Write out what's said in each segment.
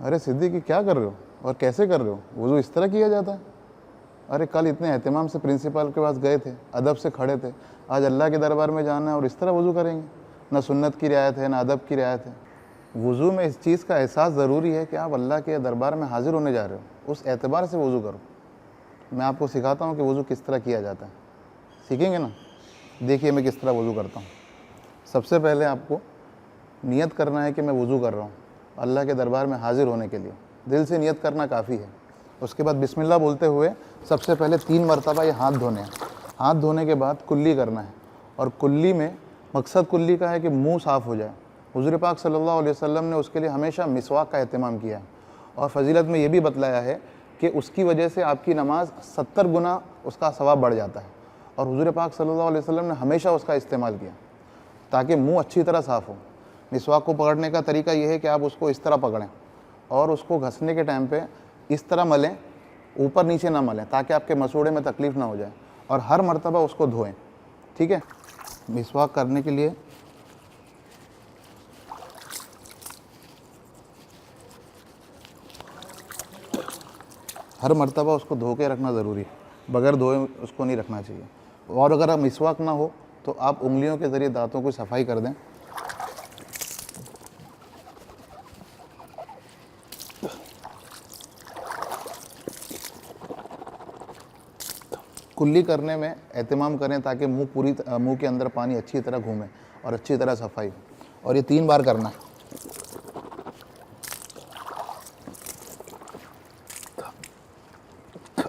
अरे सिद्दीकी क्या कर रहे हो और कैसे कर रहे हो? वज़ू इस तरह किया जाता है? अरे कल इतने एहतिमाम से प्रिंसिपल के पास गए थे, अदब से खड़े थे, आज अल्लाह के दरबार में जाना है और इस तरह वज़ू करेंगे? ना सुन्नत की रियायत है, ना अदब की रियायत है। वज़ू में इस चीज़ का एहसास ज़रूरी है कि आप अल्लाह के दरबार में हाज़िर होने जा रहे हो, उस एतबार से वज़ू करो। मैं आपको सिखाता हूँ कि वज़ू किस तरह किया जाता है, सीखेंगे ना? देखिए मैं किस तरह वज़ू करता हूँ। सबसे पहले आपको नियत करना है कि मैं वज़ू कर रहा हूँ अल्लाह के दरबार में हाज़िर होने के लिए। दिल से नियत करना काफ़ी है। उसके बाद बिस्मिल्लाह बोलते हुए सबसे पहले 3 मरतबा ये हाथ धोने हैं। हाथ धोने के बाद कुल्ली करना है, और कुल्ली में मकसद कुल्ली का है कि मुंह साफ़ हो जाए। हुज़ूर पाक सल्लल्लाहु अलैहि वसल्लम ने उसके लिए हमेशा मिसवाक का एहतमाम किया है, और फ़जीलत में ये भी बतलाया है कि उसकी वजह से आपकी नमाज 70 गुना उसका सवाब बढ़ जाता है। और हुज़ूर पाक सल्लल्लाहु अलैहि वसल्लम ने हमेशा उसका इस्तेमाल किया ताकि मुंह अच्छी तरह साफ़ हो। मिसवाक को पकड़ने का तरीका यह है कि आप उसको इस तरह पकड़ें और उसको घसने के टाइम पे इस तरह मलें, ऊपर नीचे ना मलें, ताकि आपके मसूड़े में तकलीफ़ ना हो जाए, और हर मरतबा उसको धोएं। ठीक है? मिसवाक करने के लिए हर मरतबा उसको धो के रखना ज़रूरी है, बगैर धोए उसको नहीं रखना चाहिए। और अगर आप मिसवाक ना हो तो आप उंगलियों के ज़रिए दांतों की सफाई कर दें। कुल्ली करने में एहतिमाम करें ताकि मुंह के अंदर पानी अच्छी तरह घूमे और अच्छी तरह सफाई हो, और ये 3 बार करना है।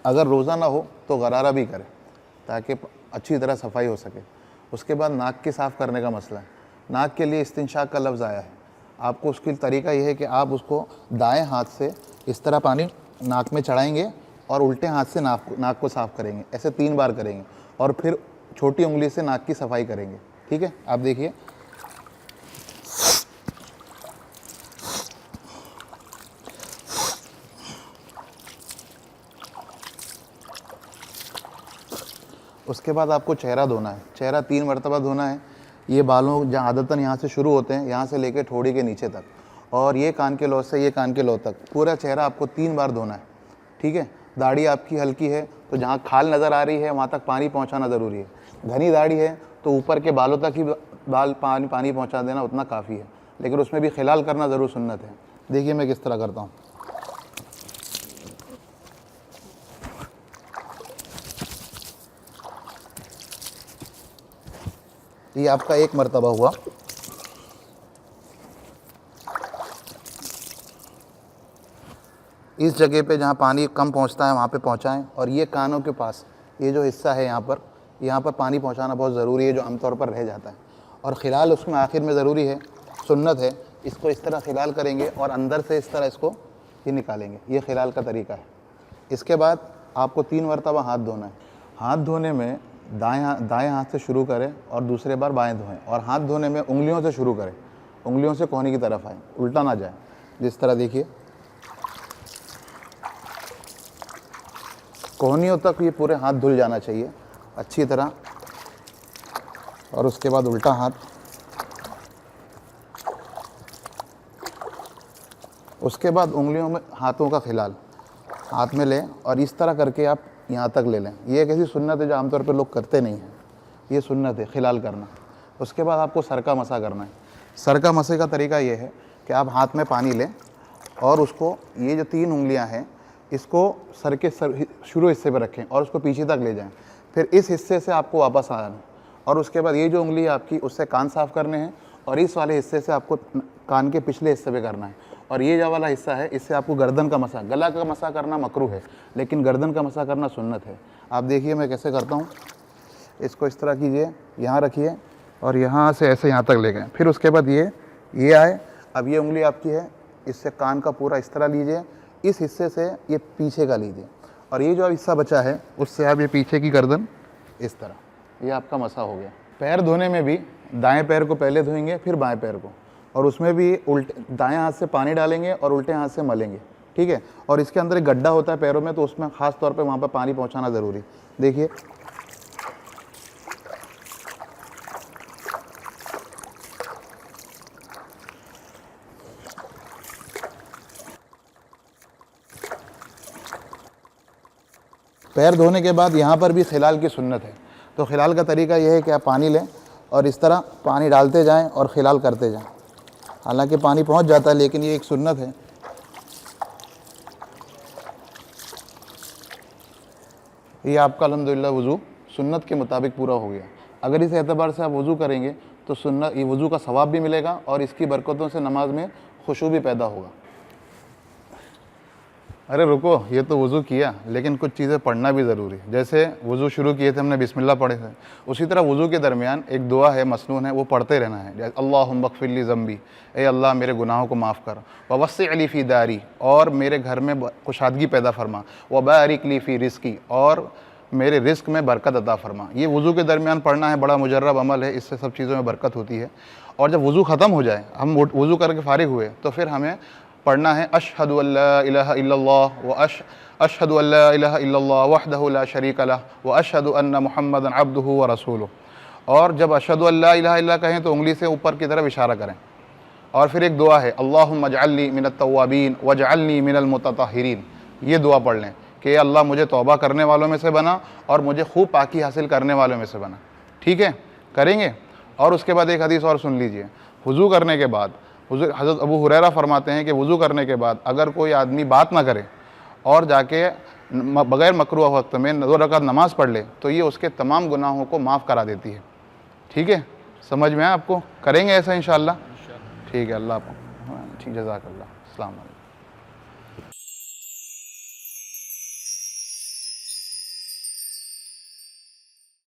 अगर रोज़ा ना हो तो गरारा भी करें ताकि अच्छी तरह सफाई हो सके। उसके बाद नाक के साफ़ करने का मसला है। नाक के लिए इस्तिंशाक का लफ्ज़ आया है। आपको उसकी तरीका यह है कि आप उसको दाएं हाथ से इस तरह पानी नाक में चढ़ाएंगे और उल्टे हाथ से नाक को साफ़ करेंगे। ऐसे 3 बार करेंगे और फिर छोटी उंगली से नाक की सफाई करेंगे। ठीक है? आप देखिए, उसके बाद आपको चेहरा धोना है। चेहरा 3 मरतबा धोना है। ये बालों जहाँ आदतन यहाँ से शुरू होते हैं, यहाँ से लेकर ठोड़ी के नीचे तक, और ये कान के लौ से ये कान के लौ तक पूरा चेहरा आपको 3 बार धोना है। ठीक है? दाढ़ी आपकी हल्की है तो जहाँ खाल नज़र आ रही है वहाँ तक पानी पहुँचाना ज़रूरी है। घनी दाढ़ी है तो ऊपर के बालों तक ही पानी पहुँचा देना उतना काफ़ी है, लेकिन उसमें भी खिलाल करना ज़रूर सुन्नत है। देखिए मैं किस तरह करता हूँ। ये आपका 1 मरतबा हुआ। इस जगह पे जहाँ पानी कम पहुँचता है वहाँ पे पहुँचाएँ, और ये कानों के पास ये जो हिस्सा है यहाँ पर पानी पहुँचाना बहुत ज़रूरी है, जो आमतौर पर रह जाता है। और खिलाल उसमें आखिर में ज़रूरी है, सुन्नत है। इसको इस तरह खिलाल करेंगे और अंदर से इस तरह इसको ये निकालेंगे। ये खिलाल का तरीका है। इसके बाद आपको 3 मरतबा हाथ धोना है। हाथ धोने में दाएं हाथ से शुरू करें और दूसरे बार बाएं धोएं, और हाथ धोने में उंगलियों से शुरू करें, उंगलियों से कोहनी की तरफ आए, उल्टा ना जाए। जिस तरह देखिए, कोहनियों तक ये पूरे हाथ धुल जाना चाहिए अच्छी तरह, और उसके बाद उल्टा हाथ, उसके बाद उंगलियों में हाथों का खिलाल हाथ में लें और इस तरह करके आप यहाँ तक ले लें। ये एक ऐसी सुन्नत है जो आमतौर पर लोग करते नहीं हैं, ये सुन्नत है खिलाल करना। उसके बाद आपको सर का मसा करना है। सर का मसे का तरीका ये है कि आप हाथ में पानी लें और उसको, ये जो 3 उंगलियां हैं, इसको सर के शुरू हिस्से पर रखें और उसको पीछे तक ले जाएं। फिर इस हिस्से से आपको वापस आना है, और उसके बाद ये जो उंगली है आपकी, उससे कान साफ़ करने हैं, और इस वाले हिस्से से आपको कान के पिछले हिस्से पे करना है। और ये जो वाला हिस्सा है, इससे आपको गर्दन का मसा, गला का मसा करना मकरूह है, लेकिन गर्दन का मसा करना सुन्नत है। आप देखिए मैं कैसे करता हूँ। इसको इस तरह कीजिए, यहाँ रखिए और यहाँ से ऐसे यहाँ तक ले गए। फिर उसके बाद ये आए। अब ये उंगली आपकी है, इससे कान का पूरा इस तरह लीजिए, इस हिस्से से ये पीछे का लीजिए, और ये जो हिस्सा बचा है उससे आप ये पीछे की गर्दन इस तरह, ये आपका मसा हो गया। पैर धोने में भी दाएं पैर को पहले धोएंगे, फिर बाएं पैर को, और उसमें भी उल्टे दाएं हाथ से पानी डालेंगे और उल्टे हाथ से मलेंगे। ठीक है? और इसके अंदर एक गड्ढा होता है पैरों में, तो उसमें ख़ास तौर पे वहाँ पर पानी पहुँचाना ज़रूरी। देखिए पैर धोने के बाद यहाँ पर भी खिलाल की सुन्नत है। तो खिलाल का तरीका यह है कि आप पानी लें और इस तरह पानी डालते जाएं और खिलाल करते जाएं। हालांकि पानी पहुँच जाता है, लेकिन ये एक सुन्नत है। ये आपका अल्हम्दुलिल्लाह वज़ू सुन्नत के मुताबिक पूरा हो गया। अगर इस एतबार से आप वज़ू करेंगे तो सुन्नत, ये वज़ू का सवाब भी मिलेगा और इसकी बरकतों से नमाज में खुशू भी पैदा होगा। अरे रुको, ये तो वज़ू किया, लेकिन कुछ चीज़ें पढ़ना भी ज़रूरी है। जैसे वज़ू शुरू किए थे हमने, बिस्मिल्लाह पढ़े थे, उसी तरह वज़ू के दरमियान एक दुआ है, मसनून है, वो पढ़ते रहना है। जैसे अल्लाहुम्मा अग़फ़िरली ज़म्बी, ए अल्लाह मेरे गुनाहों को माफ़ कर, ववस्सिअ ली फ़ी दारी, और मेरे घर में कुशादगी पैदा फरमा, व बारिक ली फ़ी रिज़्क़ी, और मेरे रिस्क में बरकत अता फरमा। ये वज़ू के दरमियान पढ़ना है, बड़ा मुजर्रब अमल है, इससे सब चीज़ों में बरकत होती है। और जब वज़ू ख़त्म हो जाए, हम वज़ू करके फ़ारिग हुए, तो फिर हमें पढ़ना है अशहदु अल्ला इलाहा इल्लल्लाह व अशहदु अल्ला इलाहा इल्लल्लाह वहदहु ला शरीका लह व अशहदु अन्न मुहम्मदन अब्दुहु व रसूलुहु। और जब अशहदु अल्ला इलाहा इल्लल्लाह कहें तो उंगली से ऊपर की तरफ इशारा करें। और फिर एक दुआ है, अल्लाहुम्मा अजअलनी मिनत तव्वाबीन वजअलनी मिनल मुततहिरीन। ये दुआ पढ़ लें कि अल्लाह मुझे तौबा करने वालों में से बना और मुझे खूब पाकी हासिल करने वालों में से बना। ठीक है, करेंगे। और उसके बाद एक हदीस और सुन लीजिए। वज़ू करने के बाद हज़रत अबू हुरैरा फरमाते हैं कि वज़ू करने के बाद अगर कोई आदमी बात ना करे और जाके बग़ैर मकरूह वक्त में 2 रकात नमाज़ पढ़ ले, तो ये उसके तमाम गुनाहों को माफ़ करा देती है। ठीक है, समझ में आया आपको? करेंगे ऐसा इंशाअल्लाह। ठीक है, अल्लाह आपको ठीक, जज़ाकल्लाह। अस्सलाम वालेकुम।